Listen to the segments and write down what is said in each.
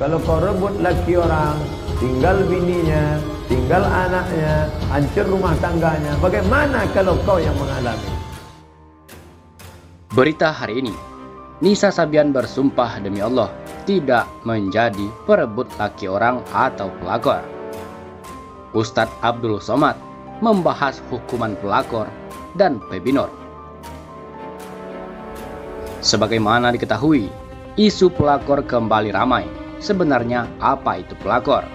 Kalau kau rebut laki orang, tinggal bininya, tinggal anaknya, hancur rumah tangganya. Bagaimana kalau kau yang mengalami? Berita hari ini, Nisa Sabian bersumpah demi Allah tidak menjadi perebut laki orang atau pelakor. Ustadz Abdul Somad membahas hukuman pelakor dan pebinor. Sebagaimana diketahui, isu pelakor kembali ramai. Sebenarnya apa itu pelakor?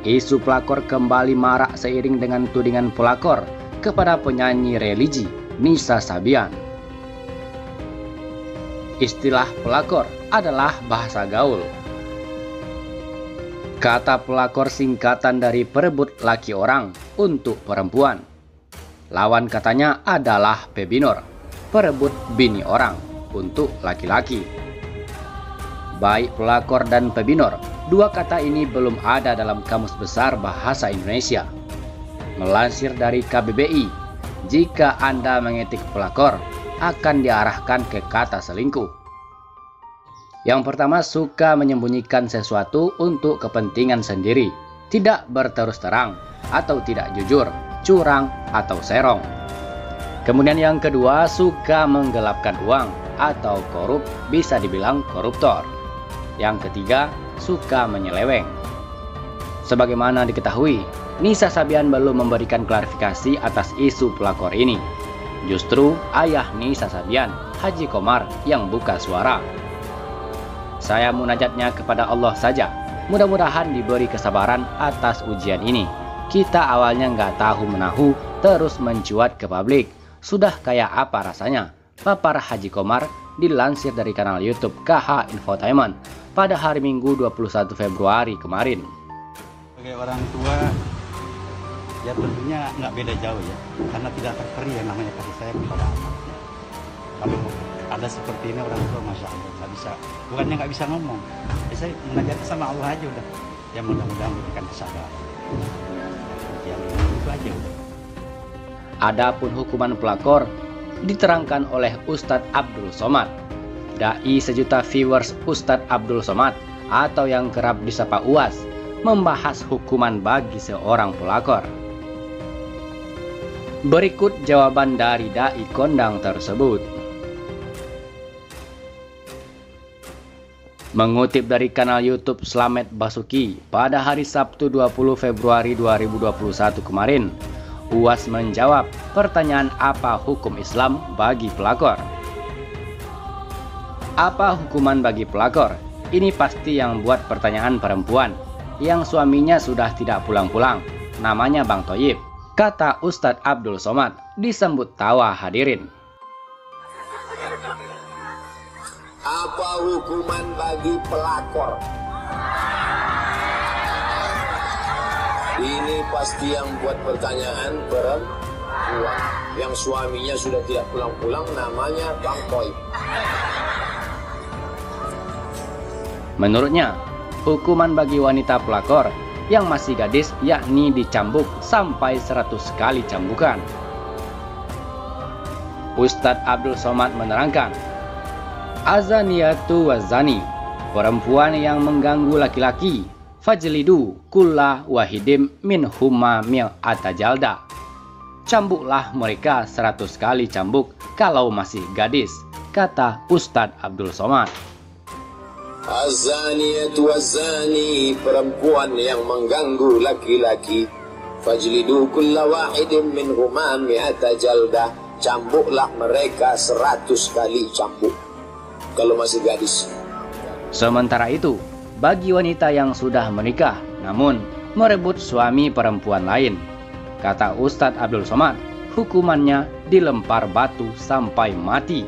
Isu pelakor kembali marak seiring dengan tudingan pelakor kepada penyanyi religi Nisa Sabian. Istilah pelakor adalah bahasa gaul. Kata pelakor singkatan dari perebut laki orang untuk perempuan. Lawan katanya adalah pebinor, perebut bini orang untuk laki-laki. Baik pelakor dan pebinor, dua kata ini belum ada dalam Kamus Besar Bahasa Indonesia. Melansir dari KBBI, jika Anda mengetik pelakor, akan diarahkan ke kata selingkuh. Yang pertama, suka menyembunyikan sesuatu untuk kepentingan sendiri, tidak berterus terang atau tidak jujur, curang atau serong. Kemudian yang kedua, suka menggelapkan uang atau korup, bisa dibilang koruptor. Yang ketiga, suka menyeleweng. Sebagaimana diketahui, Nisa Sabian belum memberikan klarifikasi atas isu pelakor ini. Justru ayah Nisa Sabian, Haji Komar, yang buka suara. Saya munajatnya kepada Allah saja. Mudah-mudahan diberi kesabaran atas ujian ini. Kita awalnya nggak tahu menahu, terus mencuat ke publik. Sudah kayak apa rasanya? Papar Haji Komar dilansir dari kanal YouTube KH Infotainment pada hari Minggu 21 Februari kemarin. Sebagai orang tua, ya tentunya nggak beda jauh ya, karena tidak terperi yang namanya kasih sayang kepada anaknya. Kalau ada seperti ini orang tua, masya Allah, nggak bisa, bukannya nggak bisa ngomong. Ya, saya mengajar sama Allah aja udah. Ya mudah-mudahan memberikan kesabaran. Ya itu aja udah. Adapun hukuman pelakor diterangkan oleh Ustadz Abdul Somad. Dai sejuta viewers Ustadz Abdul Somad atau yang kerap disapa UAS membahas hukuman bagi seorang pelakor. Berikut jawaban dari dai kondang tersebut. Mengutip dari kanal YouTube Slamet Basuki pada hari Sabtu 20 Februari 2021 kemarin, UAS menjawab pertanyaan apa hukum Islam bagi pelakor. Apa hukuman bagi pelakor? Ini pasti yang buat pertanyaan perempuan yang suaminya sudah tidak pulang-pulang. Namanya Bang Toyib, kata Ustadz Abdul Somad disambut tawa hadirin. Apa hukuman bagi pelakor? Ini pasti yang buat pertanyaan perempuan yang suaminya sudah tidak pulang-pulang, namanya Bang Toyib. Menurutnya, hukuman bagi wanita pelakor yang masih gadis yakni dicambuk sampai 100 kali cambukan. Ustadz Abdul Somad menerangkan, azaniyatu wazani, perempuan yang mengganggu laki-laki, fajlidu kulla wahidim min huma mi'ata jalda. Cambuklah mereka 100 kali cambuk kalau masih gadis, kata Ustadz Abdul Somad. Azaniyatu wazani, perempuan yang mengganggu laki-laki, fajlidu kulla wahidin min huma mi'ata jalda. Cambuklah mereka 100 kali cambuk kalau masih gadis. Sementara itu, bagi wanita yang sudah menikah namun merebut suami perempuan lain, kata Ustadz Abdul Somad, hukumannya dilempar batu sampai mati.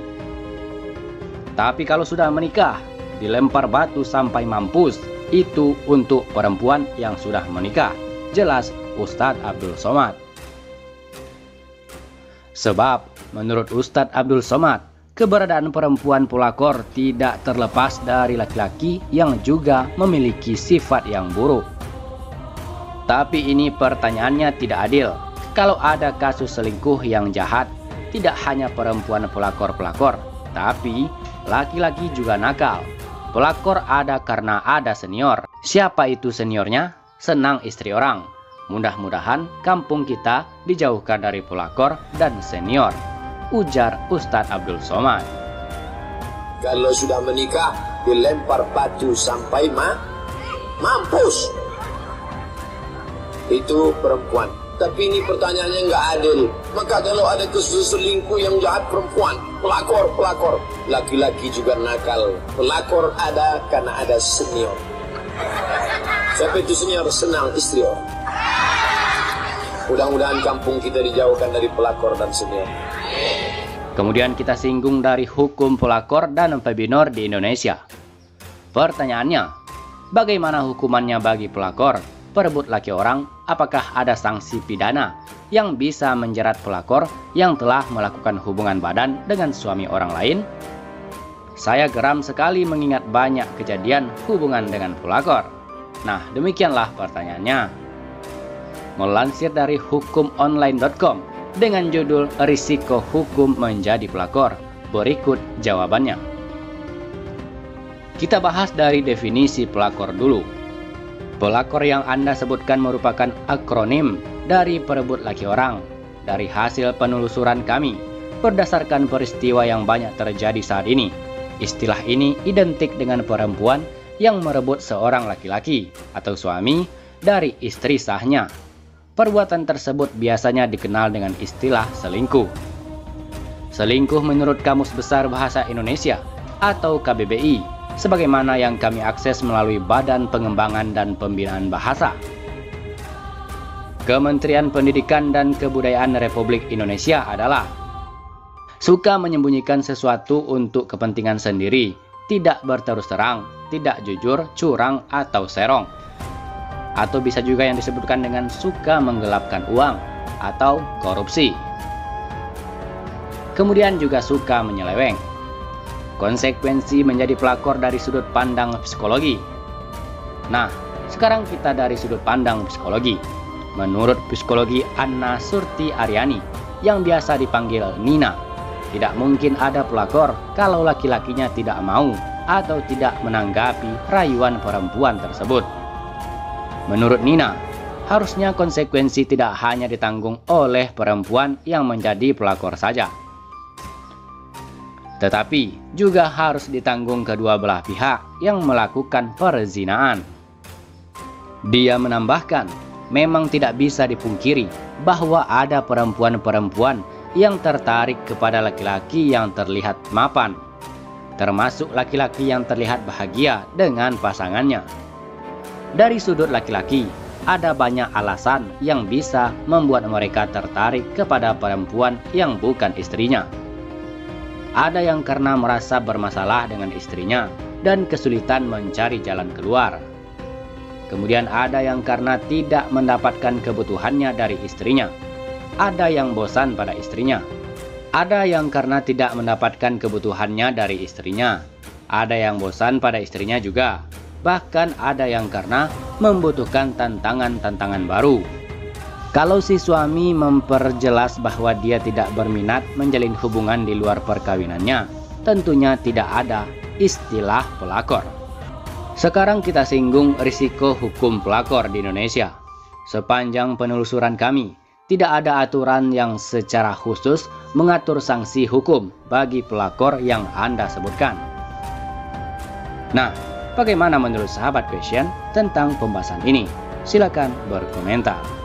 Tapi kalau sudah menikah, dilempar batu sampai mampus, itu untuk perempuan yang sudah menikah, jelas Ustadz Abdul Somad. Sebab menurut Ustadz Abdul Somad, keberadaan perempuan pelakor tidak terlepas dari laki-laki yang juga memiliki sifat yang buruk. Tapi ini pertanyaannya tidak adil. Kalau ada kasus selingkuh yang jahat, tidak hanya perempuan pelakor-pelakor, tapi laki-laki juga nakal. Pelakor ada karena ada senior. Siapa itu seniornya? Senang istri orang. Mudah-mudahan kampung kita dijauhkan dari pelakor dan senior, ujar Ustadz Abdul Somad. Kalau sudah menikah, dilempar batu sampai mampus. Itu perempuan. Tapi ini pertanyaannya nggak adil. Maka kalau ada selingkuh yang jahat perempuan, pelakor. Laki-laki juga nakal. Pelakor ada karena ada senior. Siapa itu senior? Senang istri orang. Mudah-mudahan kampung kita dijauhkan dari pelakor dan senior. Kemudian kita singgung dari hukum pelakor dan pebinor di Indonesia. Pertanyaannya, bagaimana hukumannya bagi pelakor perebut laki orang? Apakah ada sanksi pidana yang bisa menjerat pelakor yang telah melakukan hubungan badan dengan suami orang lain? Saya geram sekali mengingat banyak kejadian hubungan dengan pelakor. Nah, demikianlah pertanyaannya. Melansir dari hukumonline.com dengan judul Risiko Hukum Menjadi Pelakor. Berikut jawabannya. Kita bahas dari definisi pelakor dulu. Pelakor yang Anda sebutkan merupakan akronim dari perebut laki orang. Dari hasil penelusuran kami, berdasarkan peristiwa yang banyak terjadi saat ini, istilah ini identik dengan perempuan yang merebut seorang laki-laki atau suami dari istri sahnya. Perbuatan tersebut biasanya dikenal dengan istilah selingkuh. Selingkuh menurut Kamus Besar Bahasa Indonesia atau KBBI, sebagaimana yang kami akses melalui Badan Pengembangan dan Pembinaan Bahasa. Kementerian Pendidikan dan Kebudayaan Republik Indonesia adalah suka menyembunyikan sesuatu untuk kepentingan sendiri, tidak berterus terang, tidak jujur, curang, atau serong. Atau bisa juga yang disebutkan dengan suka menggelapkan uang atau korupsi. Kemudian juga suka menyeleweng. Konsekuensi menjadi pelakor dari sudut pandang psikologi. Nah, sekarang kita dari sudut pandang psikologi. Menurut psikologi Anna Surti Aryani, yang biasa dipanggil Nina, tidak mungkin ada pelakor kalau laki-lakinya tidak mau atau tidak menanggapi rayuan perempuan tersebut. Menurut Nina, harusnya konsekuensi tidak hanya ditanggung oleh perempuan yang menjadi pelakor saja, tetapi juga harus ditanggung kedua belah pihak yang melakukan perzinaan. Dia menambahkan, memang tidak bisa dipungkiri bahwa ada perempuan-perempuan yang tertarik kepada laki-laki yang terlihat mapan, termasuk laki-laki yang terlihat bahagia dengan pasangannya. Dari sudut laki-laki, ada banyak alasan yang bisa membuat mereka tertarik kepada perempuan yang bukan istrinya. Ada yang karena merasa bermasalah dengan istrinya dan kesulitan mencari jalan keluar. Kemudian ada yang karena tidak mendapatkan kebutuhannya dari istrinya. Ada yang bosan pada istrinya. Ada yang karena tidak mendapatkan kebutuhannya dari istrinya. Ada yang bosan pada istrinya juga. Bahkan ada yang karena membutuhkan tantangan-tantangan baru. Kalau si suami memperjelas bahwa dia tidak berminat menjalin hubungan di luar perkawinannya, tentunya tidak ada istilah pelakor. Sekarang kita singgung risiko hukum pelakor di Indonesia. Sepanjang penelusuran kami, tidak ada aturan yang secara khusus mengatur sanksi hukum bagi pelakor yang Anda sebutkan. Nah, bagaimana menurut sahabat Passion tentang pembahasan ini? Silakan berkomentar.